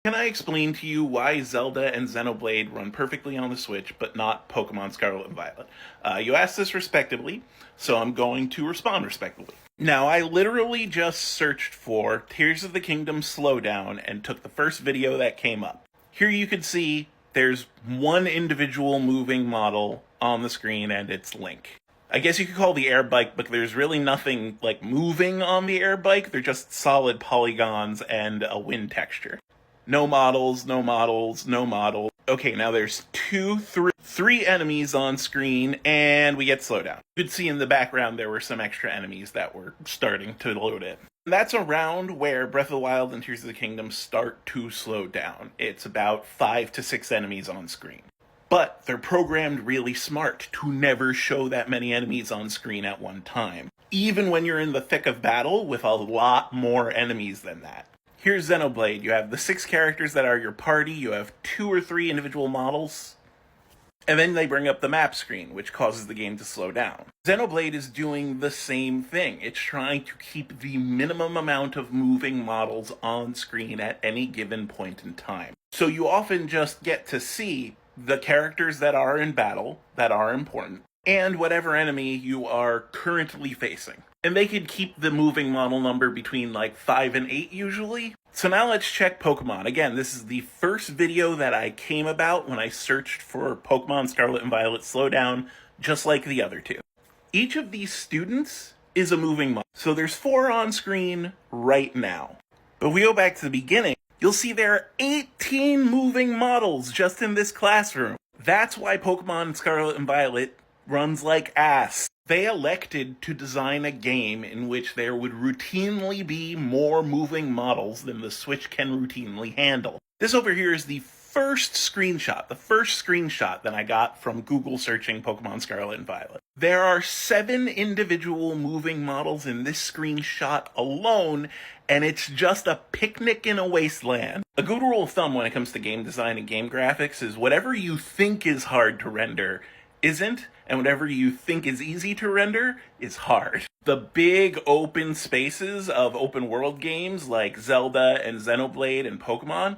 Can I explain to you why Zelda and Xenoblade run perfectly on the Switch, but not Pokemon Scarlet and Violet? You asked this respectively, so I'm going to respond respectively. Now, I literally just searched for Tears of the Kingdom Slowdown and took the first video that came up. Here you can see there's one individual moving model on the screen, and it's Link. I guess you could call the air bike, but there's really nothing like moving on the air bike. They're just solid polygons and a wind texture. No models, no models, no model. Okay, now there's three enemies on screen, and we get slowdown. You could see in the background there were some extra enemies that were starting to load in. That's around where Breath of the Wild and Tears of the Kingdom start to slow down. It's about 5 to 6 enemies on screen. But they're programmed really smart to never show that many enemies on screen at one time, even when you're in the thick of battle with a lot more enemies than that. Here's Xenoblade. You have the 6 characters that are your party, you have 2 or 3 individual models, and then they bring up the map screen, which causes the game to slow down. Xenoblade is doing the same thing. It's trying to keep the minimum amount of moving models on screen at any given point in time. So you often just get to see the characters that are in battle, that are important, and whatever enemy you are currently facing. And they can keep the moving model number between like 5 and 8 usually. So now let's check Pokemon. Again, this is the first video that I came about when I searched for Pokemon Scarlet and Violet Slowdown, just like the other two. Each of these students is a moving model. So there's 4 on screen right now. But if we go back to the beginning, you'll see there are 18 moving models just in this classroom. That's why Pokemon Scarlet and Violet runs like ass. They elected to design a game in which there would routinely be more moving models than the Switch can routinely handle. This over here is the first screenshot that I got from Google searching Pokemon Scarlet and Violet. There are 7 individual moving models in this screenshot alone, and it's just a picnic in a wasteland. A good rule of thumb when it comes to game design and game graphics is whatever you think is hard to render isn't, and whatever you think is easy to render is hard. The big open spaces of open world games like Zelda and Xenoblade and Pokemon,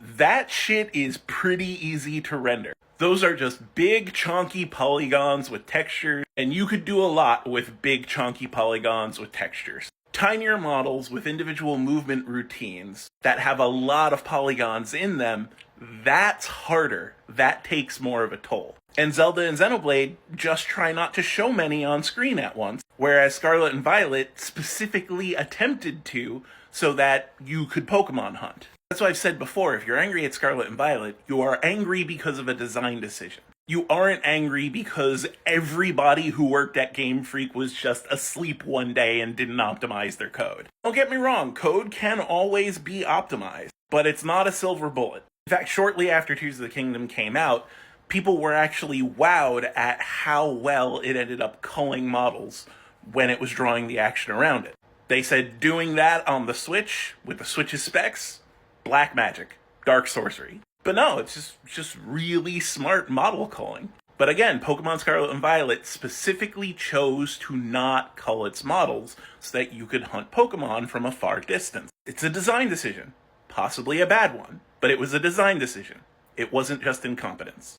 that shit is pretty easy to render. Those are just big chunky polygons with textures, and you could do a lot with big chunky polygons with textures. Tinier models with individual movement routines that have a lot of polygons in them, that's harder. That takes more of a toll. And Zelda and Xenoblade just try not to show many on screen at once, whereas Scarlet and Violet specifically attempted to so that you could Pokemon hunt. That's why I've said before, if you're angry at Scarlet and Violet, you are angry because of a design decision. You aren't angry because everybody who worked at Game Freak was just asleep one day and didn't optimize their code. Don't get me wrong, code can always be optimized, but it's not a silver bullet. In fact, shortly after Tears of the Kingdom came out, people were actually wowed at how well it ended up culling models when it was drawing the action around it. They said doing that on the Switch, with the Switch's specs, black magic, dark sorcery. But no, it's just really smart model culling. But again, Pokemon Scarlet and Violet specifically chose to not cull its models so that you could hunt Pokemon from a far distance. It's a design decision, possibly a bad one, but it was a design decision. It wasn't just incompetence.